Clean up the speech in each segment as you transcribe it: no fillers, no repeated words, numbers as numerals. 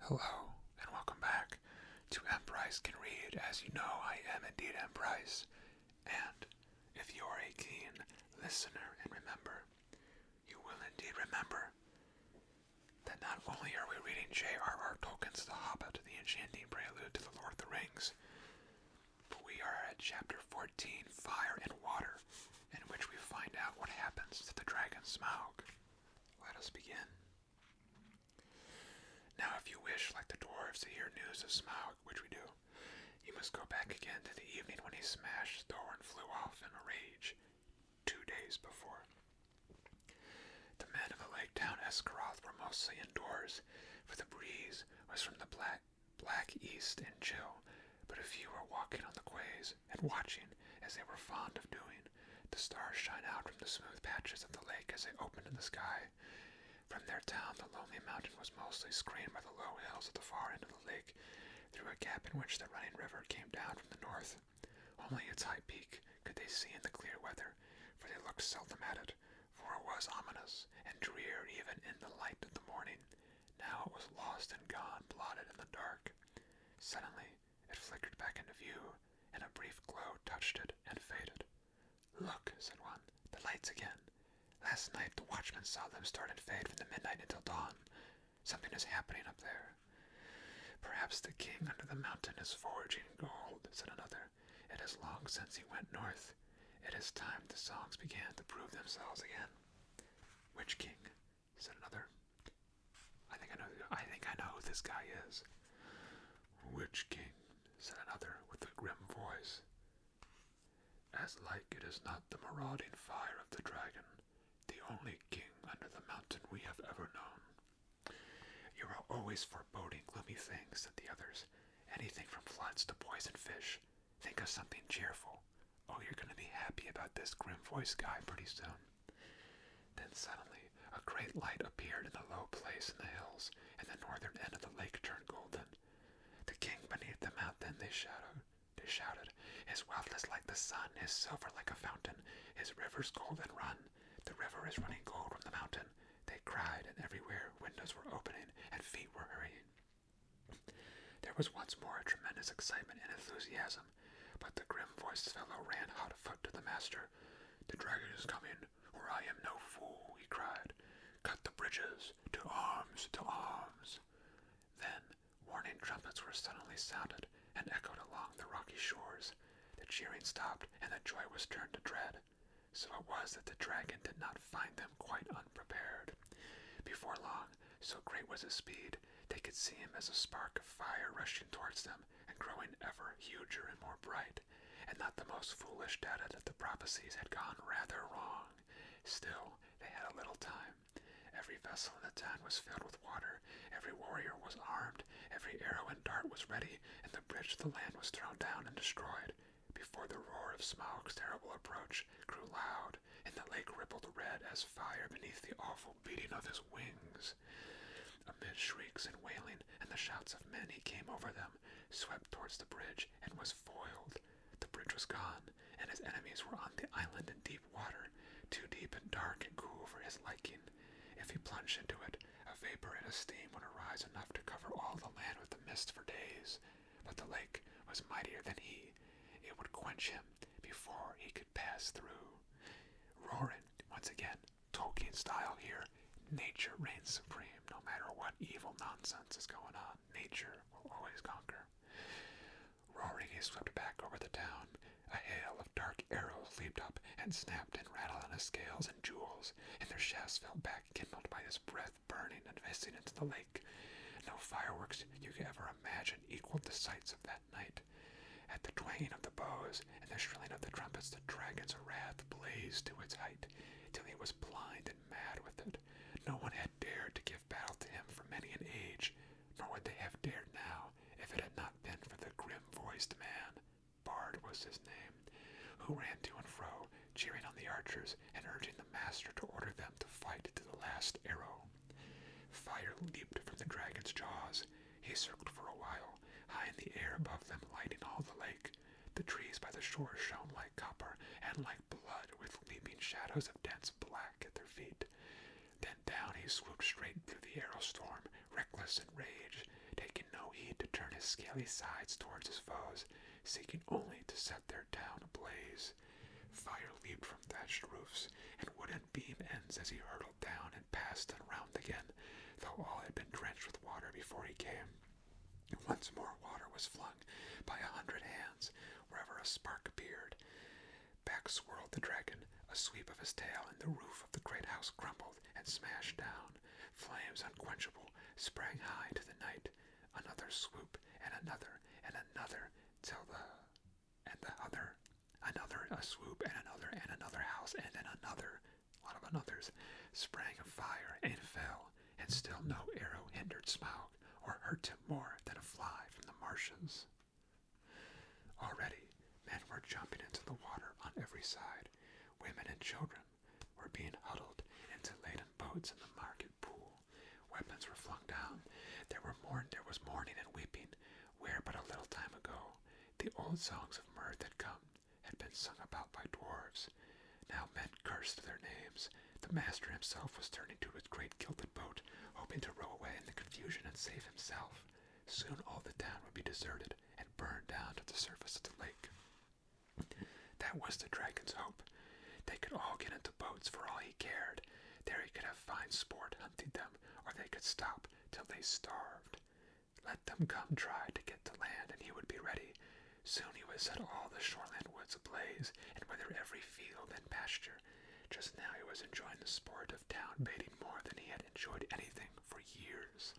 Hello, and welcome back to Emprice Can Read. As you know, I am indeed Emprice, and if you are a keen listener and remember, you will indeed remember that not only are we reading J.R.R. Tolkien's The Hobbit, the enchanting prelude to the Lord of the Rings, but we are at chapter 14, Fire and Water, in which we find out what happens to the dragon Smaug. Let us begin. Now, if you wish, like the dwarves, to hear news of Smaug, which we do, you must go back again to the evening when he smashed the door and flew off in a rage 2 days before. The men of the lake town Escaroth were mostly indoors, for the breeze was from the black east and chill, but a few were walking on the quays and watching, as they were fond of doing, the stars shine out from the smooth patches of the lake as they opened in the sky. From their town, the lonely mountain was mostly screened by the low hills at the far end of the lake, through a gap in which the running river came down from the north. Only its high peak could they see in the clear weather, for they looked seldom at it, for it was ominous and drear even in the light of the morning. Now it was lost and gone, blotted in the dark. Suddenly it flickered back into view, and a brief glow touched it and faded. "Look," said one, "the lights again. Last night the watchman saw them start and fade from the midnight until dawn. Something is happening up there." "Perhaps the king under the mountain is foraging gold," said another. "It is long since he went north. It is time the songs began to prove themselves again." "Which king?" said another. I think I know who this guy is." "Which king?" said another with a grim voice. "As like it is not the marauding fire of the dragon, the only king under the mountain we have ever known." "You are always foreboding gloomy things," said the others. "Anything from floods to poisoned fish. Think of something cheerful. Oh, you're going to be happy about this grim-voiced guy pretty soon." Then suddenly a great light appeared in a low place in the hills, and the northern end of the lake turned golden. "The king beneath the mountain," they shouted. "His wealth is like the sun, his silver like a fountain, his rivers golden run. The river is running gold from the mountain," they cried, and everywhere windows were opening and feet were hurrying. There was once more a tremendous excitement and enthusiasm, but the grim-voiced fellow ran hot afoot to the master. "The dragon is coming, or I am no fool," he cried. "Cut the bridges! To arms! To arms!" Then warning trumpets were suddenly sounded and echoed along the rocky shores. The cheering stopped, and the joy was turned to dread. So it was that the dragon did not find them quite unprepared. Before long, so great was his speed, they could see him as a spark of fire rushing towards them and growing ever huger and more bright. And not the most foolish doubted that the prophecies had gone rather wrong. Still, they had a little time. Every vessel in the town was filled with water, every warrior was armed, every arrow and dart was ready, and the bridge to the land was thrown down and destroyed, before the roar of Smaug's terrible approach grew loud, and the lake rippled red as fire beneath the awful beating of his wings. Amid shrieks and wailing and the shouts of men, he came over them, swept towards the bridge, and was foiled. The bridge was gone, and his enemies were on the island in deep water, too deep and dark and cool for his liking. If he plunged into it, a vapor and a steam would arise enough to cover all the land with a mist for days. But the lake was mightier than he. It would quench him before he could pass through. Roaring, once again, Tolkien style here. Nature reigns supreme. No matter what evil nonsense is going on, nature will always conquer. Roaring, he swept back over the town. A hail of dark arrows leaped up and snapped and rattled on his scales and jewels, and their shafts fell back, kindled by his breath, burning and hissing into the lake. No fireworks you could ever imagine equaled the sights of that night. At the twanging of the bows and the shrilling of the trumpets, the dragon's wrath blazed to its height, till he was blind and mad with it. No one had dared to give battle to him for many an age, nor would they have dared now if it had not been for the grim-voiced man, Bard was his name, who ran to and fro, cheering on the archers and urging the master to order them to fight to the last arrow. Fire leaped from the dragon's jaws. He circled for a while, high in the air above them, lighting all the lake. The trees by the shore shone like copper and like blood, with leaping shadows of dense black at their feet. Then down he swooped straight through the arrow storm, reckless in rage, taking no heed to turn his scaly sides towards his foes, seeking only to set their town ablaze. Fire leaped from thatched roofs and wooden beam ends as he hurtled down and passed and round again, though all had been drenched with water before he came. Once more water was flung by 100 hands wherever a spark appeared. Back swirled the dragon, a sweep of his tail, and the roof of the great house crumbled and smashed down. Flames unquenchable sprang high to the night. Another swoop, and another, till another, a swoop, and another house, and then another, a lot of another's, sprang of fire and fell, and still no arrow hindered Smaug, or hurt him more than a fly from the marshes. Already, men were jumping into the water on every side. Women and children were being huddled into laden boats in the market pool. Weapons were flung down. There was mourning and weeping, where but a little time ago the old songs of mirth had been sung about by dwarves. Now men cursed their names. The master himself was turning to his great gilded boat, hoping to row away in the confusion and save himself. Soon all the town would be deserted and burned down to the surface of the lake. That was the dragon's hope. They could all get into boats for all he cared. There he could have fine sport hunting them, or they could stop till they starved. Let them come try to get to land, and he would be ready. Soon he would set all the shoreland woods ablaze, and wither every field and pasture. Just now he was enjoying the sport of town baiting more than he had enjoyed anything for years.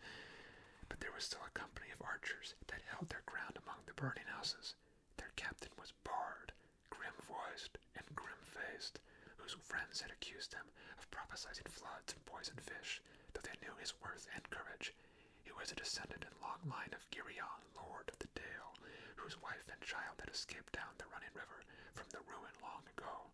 But there was still a company of archers that held their ground among the burning houses. Their captain was Bard, grim-voiced and grim-faced, whose friends had accused him of prophesizing floods and poisoned fish, though they knew his worth and courage. He was a descendant in long line of Girion, lord of the Dale, whose wife and child had escaped down the running river from the ruin long ago.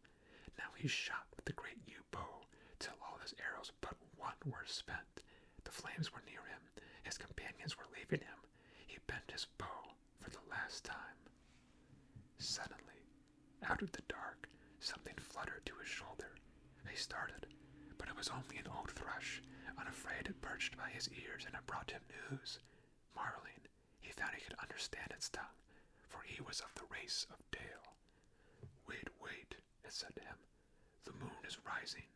Now he shot with the great yew bow, till all his arrows but one were spent. The flames were near him, his companions were leaving him. He bent his bow for the last time. Suddenly, out of the dark, something fluttered to his shoulder. He started, but it was only an old thrush. Unafraid, it perched by his ears, and it brought him news. Marveling, he found he could understand its tongue, for he was of the race of Dale. Wait, it said to him. The moon is rising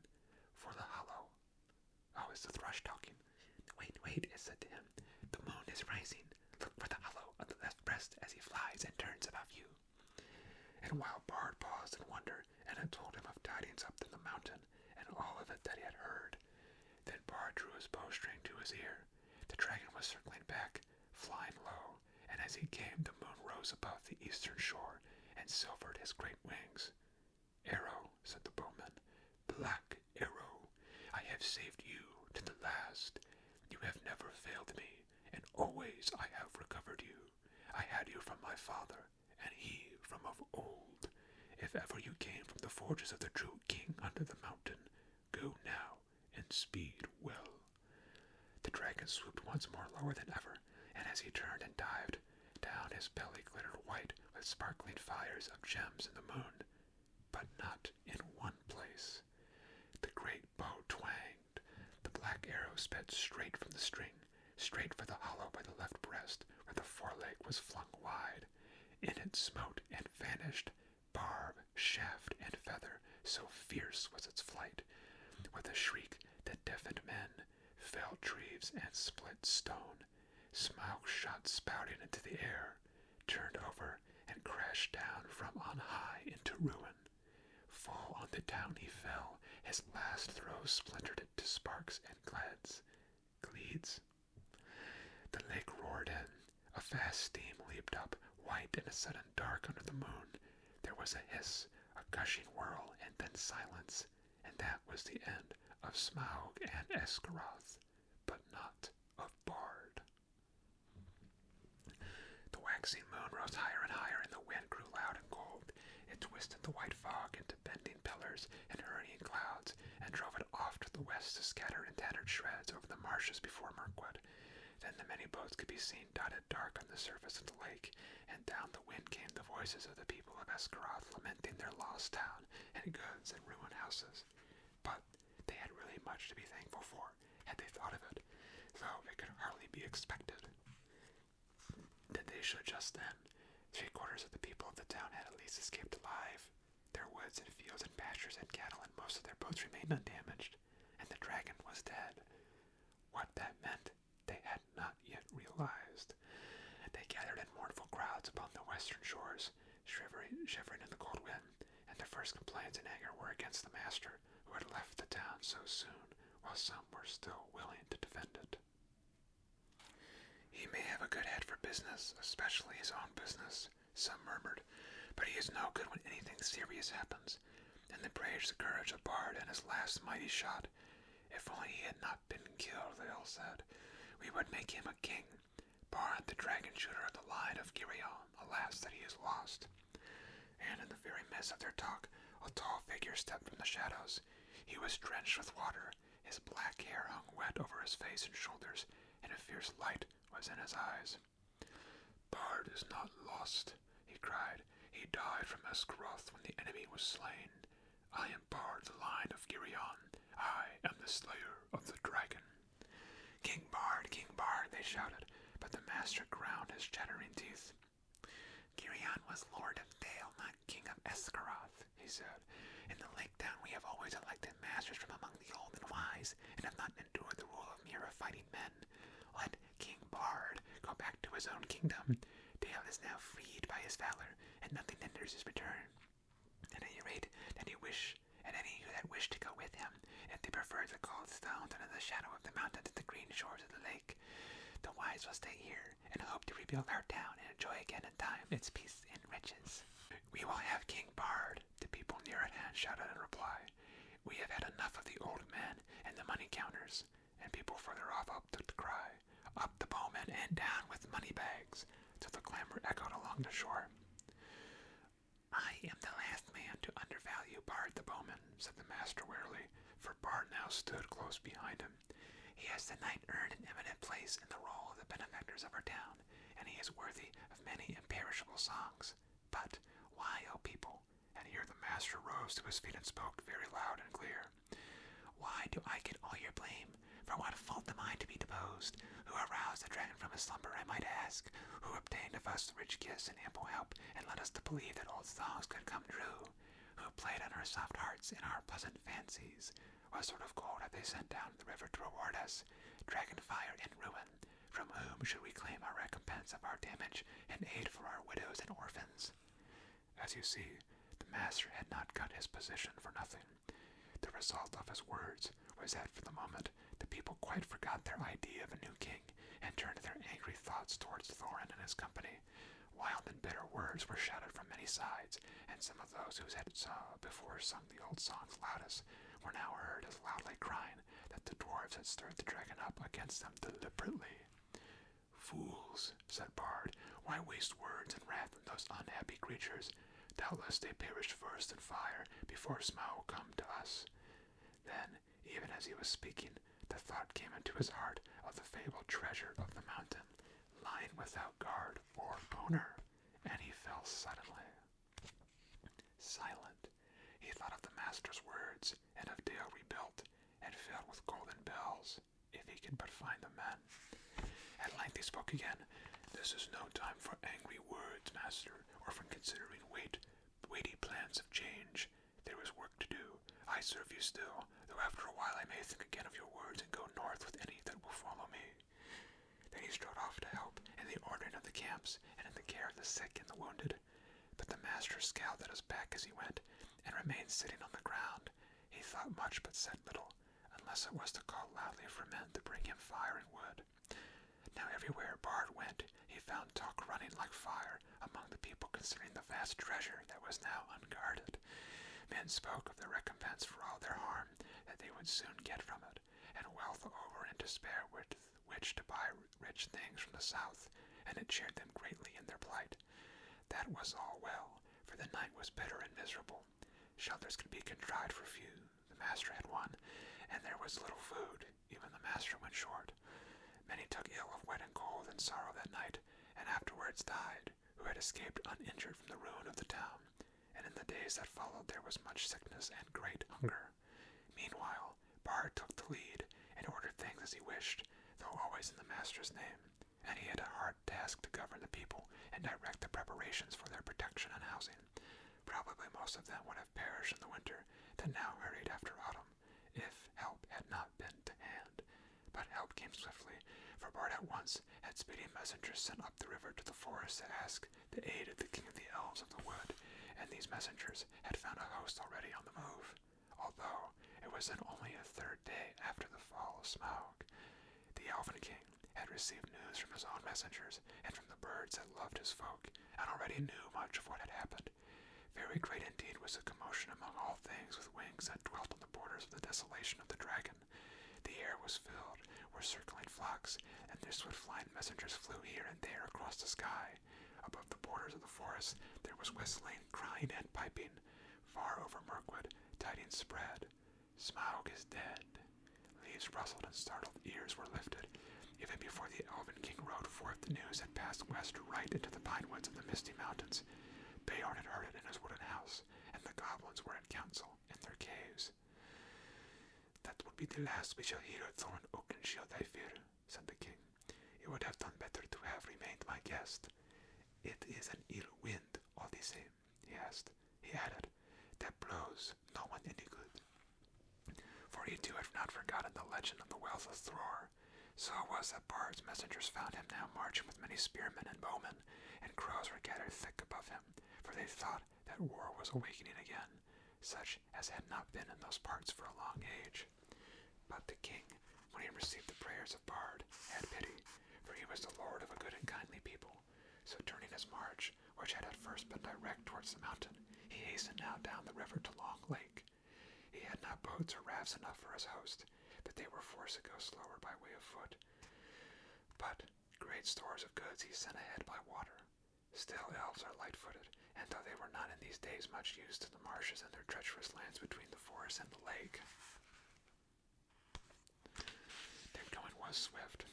for the hollow. Oh, it's the thrush talking. Wait, it said to him. The moon is rising. Look for the hollow of the left breast as he flies and turns above you. And while Bard paused in wonder, and it told him of tidings up in the mountain, and all of it that he had heard, then Bard drew his bowstring to his ear. The dragon was circling back, flying low, and as he came the moon rose above the eastern shore, and silvered his great wings. Arrow, said the bowman, black arrow, I have saved you to the last. You have never failed me, and always I have recovered you. I had you from my father, and he from of old. If ever you came from the forges of the true king under the mountain, go now, and speed well. The dragon swooped once more lower than ever, and as he turned and dived, down his belly glittered white with sparkling fires of gems in the moon, but not in one place. The great bow twanged. The black arrow sped straight from the string, straight for the hollow by the left breast, where the foreleg was flung wide. In it smote and vanished, barb, shaft, and feather, so fierce was its flight. With a shriek that deafened men, fell trees, and split stone, Smaug shot spouting into the air, turned over, and crashed down from on high into ruin. Full on the town he fell, his last throw splintered it to sparks and gleeds. The lake roared in. A vast steam leaped up, white in a sudden dark under the moon. There was a hiss, a gushing whirl, and then silence, and that was the end of Smaug and Esgaroth, but not of Bard. The waxing moon rose higher and higher, and the wind grew loud and cold. It twisted the white fog into bending pillars and hurrying clouds, and drove it off to the west to scatter in tattered shreds over the marshes before Mirkwood. Then the many boats could be seen dotted dark on the surface of the lake, and down the wind came the voices of the people of Esgaroth lamenting their lost town and goods and ruined houses. But they had really much to be thankful for, had they thought of it, though it could hardly be expected. they should just then. 3/4 of the people of the town had at least escaped alive. Their woods and fields and pastures and cattle and most of their boats remained undamaged, and the dragon was dead. What that meant, they had not yet realized. They gathered in mournful crowds upon the western shores, shivering in the cold wind, and their first complaints and anger were against the master, who had left the town so soon, while some were still willing to defend it. He may have a good head for business, especially his own business, some murmured, but he is no good when anything serious happens. And they praised the courage of Bard and his last mighty shot. If only he had not been killed, they all said, we would make him a king. Bard, the dragon shooter of the line of Girion, alas that he is lost. And in the very midst of their talk, a tall figure stepped from the shadows. He was drenched with water. His black hair hung wet over his face and shoulders, and a fierce light was in his eyes. Bard is not lost, he cried. He died from Esgaroth when the enemy was slain. I am Bard, the line of Girion. I am the slayer of the dragon. King Bard, they shouted, but the master ground his chattering teeth. Girion was Lord of Dale, not King of Esgaroth, he said. In the Lake Town we have always elected masters from among the old and wise, and have not endured the rule of mere fighting men. Let King Bard go back to his own kingdom. Dale is now freed by his valor, and nothing hinders his return. At any rate, any who that wish to go with him, if they prefer the cold stones under the shadow of the mountain to the green shores of the lake. The wise will stay here, and hope to rebuild our town and enjoy again in time its peace and riches. We will have King Bard, the people near at hand shouted in reply. We have had enough of the old men and the money counters, and people further off up took the cry. Up the bowmen and down with money bags, till the clamor echoed along the shore. I am the last man to undervalue Bard the bowman, said the master wearily, for Bard now stood close behind him. He has tonight earned an eminent place in the roll of the benefactors of our town, and he is worthy of many imperishable songs. But why, O people, and here the master rose to his feet and spoke very loud and clear, why do I get all your blame? For what fault am I to be deposed? Who aroused the dragon from his slumber, I might ask? Who obtained of us rich gifts and ample help, and led us to believe that old songs could come true? Who played on our soft hearts and our pleasant fancies? What sort of gold have they sent down the river to reward us? Dragon fire and ruin. From whom should we claim our recompense of our damage and aid for our widows and orphans? As you see, the master had not got his position for nothing. The result of his words was that for the moment the people quite forgot their idea of a new king and turned their angry thoughts towards Thorin and his company. Wild and bitter words were shouted from many sides, and some of those who had before sung the old songs loudest were now heard as loudly crying that the dwarves had stirred the dragon up against them deliberately. Fools, said Bard, why waste words and wrath on those unhappy creatures? Doubtless they perished first in fire before Smaug come to us. Then, even as he was speaking, the thought came into his heart of the fabled treasure of the mountain, lying without guard or owner, and he fell suddenly silent. He thought of the master's words, and of Dale rebuilt, and filled with golden bells, if he could but find the men. At length he spoke again. This is no time for angry words, master, or for considering weighty plans of change. There is work to do. I serve you still, though after a while I may think again of your words and go north with any that will follow me. Then he strode off to help in the ordering of the camps and in the care of the sick and the wounded. But the master scowled at his back as he went, and remained sitting on the ground. He thought much but said little, unless it was to call loudly for men to bring him fire and wood. Now everywhere Bard went, he found talk running like fire among the people concerning the vast treasure that was now unguarded. Men spoke of the recompense for all their harm that they would soon get from it, and wealth over and to spare with which to buy rich things from the south, and it cheered them greatly in their plight. That was all well, for the night was bitter and miserable. Shelters could be contrived for few. The master had one, and there was little food. Even the master went short. Many took ill of wet and cold and sorrow that night, and afterwards died, who had escaped uninjured from the ruin of the town. And in the days that followed there was much sickness and great hunger. Meanwhile, Bard took the lead, and ordered things as he wished, though always in the master's name, and he had a hard task tasked to govern the people and direct the preparations for their protection and housing. Probably most of them would have perished in the winter that now hurried after autumn, if help had not been to hand. But help came swiftly, for Bard at once had speedy messengers sent up the river to the forest to ask the aid of the king of the elves of the wood, and these messengers had found a host already on the move, although it was then only a third day after the fall of Smaug. The Elven King had received news from his own messengers and from the birds that loved his folk, and already knew much of what had happened. Very great indeed was the commotion among all things with wings that dwelt on the borders of the desolation of the dragon. The air was filled with circling flocks, and their swift-flying messengers flew here and there across the sky. Above the borders of the forest there was whistling, crying, and piping. Far over Mirkwood, tidings spread. Smaug is dead. Leaves rustled and startled ears were lifted. Even before the Elven King rode forth, the news had passed west right into the pine woods of the Misty Mountains. Beorn had heard it in his wooden house, and the goblins were in council in their caves. That would be the last we shall hear of Thorin Oakenshield, I fear, said the king. It would have done better to have remained my guest. It is an ill wind, all the same, he added, that blows no one any good. For he too had not forgotten the legend of the Wells of Thror. So it was that Bard's messengers found him now marching with many spearmen and bowmen, and crows were gathered thick above him, for they thought that war was awakening again, such as had not been in those parts for a long age. But the king, when he received the prayers of Bard, had pity, for he was the lord of a good and kindly people. So turning his march, which had at first been direct towards the mountain, he hastened now down the river to Long Lake. He had not boats or rafts enough for his host, but they were forced to go slower by way of foot. But great stores of goods he sent ahead by water. Still, elves are light-footed, and though they were not in these days much used to the marshes and their treacherous lands between the forest and the lake, their going was swift.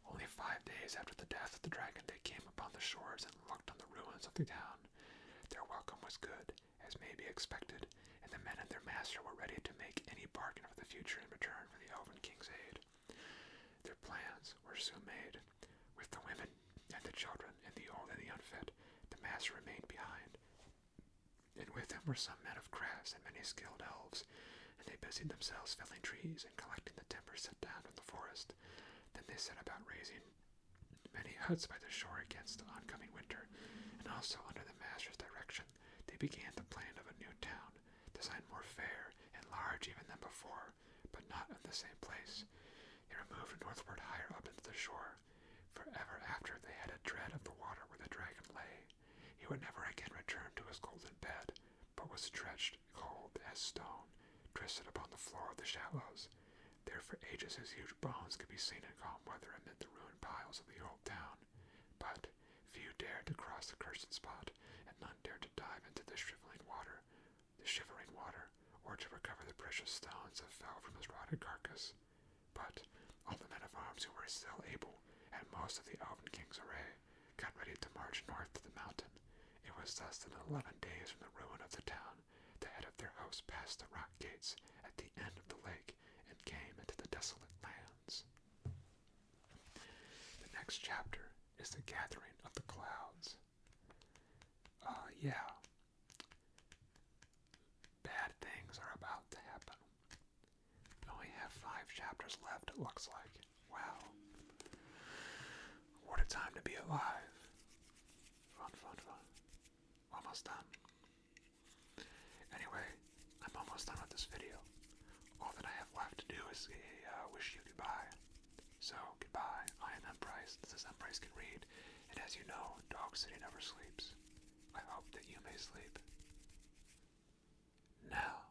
Only 5 days after the death of the dragon they came upon the shores and looked on the ruins of the town. Their welcome was good, as may be expected, and the men and their master were ready to make any bargain for the future in return for the Elven King's aid. Their plans were soon made. With the women and the children and the old and the unfit, the master remained behind, and with him were some men of crafts and many skilled elves, and they busied themselves felling trees and collecting the timber set down from the forest. Then they set about raising many huts by the shore against the oncoming winter, and also under the master's direction they began the plan of a new town, designed more fair and large even than before, but not in the same place. They removed northward higher up into the shore, for ever after they had a dread of the water where the dragon lay. He would never again return to his golden bed, but was stretched cold as stone, twisted upon the floor of the shallows. There for ages his huge bones could be seen in calm weather amid the ruined piles of the old town. But few dared to cross the cursed spot, and none dared to dive into the shivering water, or to recover the precious stones that fell from his rotted carcass. But all the men of arms who were still able, and most of the Elven King's array, got ready to march north to the mountain. It was thus that in 11 days from the ruin of the town, the head of their host passed the rock gates at the end of the lake and came into the desolate lands. The next chapter is the gathering of the clouds. Bad things are about to happen. We only have 5 chapters left, it looks like. Wow. What a time to be alive. Fun. Almost done. Anyway, I'm almost done with this video. All that I have left to do is wish you goodbye. So, goodbye. I am Emprice. This is Emprice Can Read. And as you know, Dog City never sleeps. I hope that you may sleep. Now.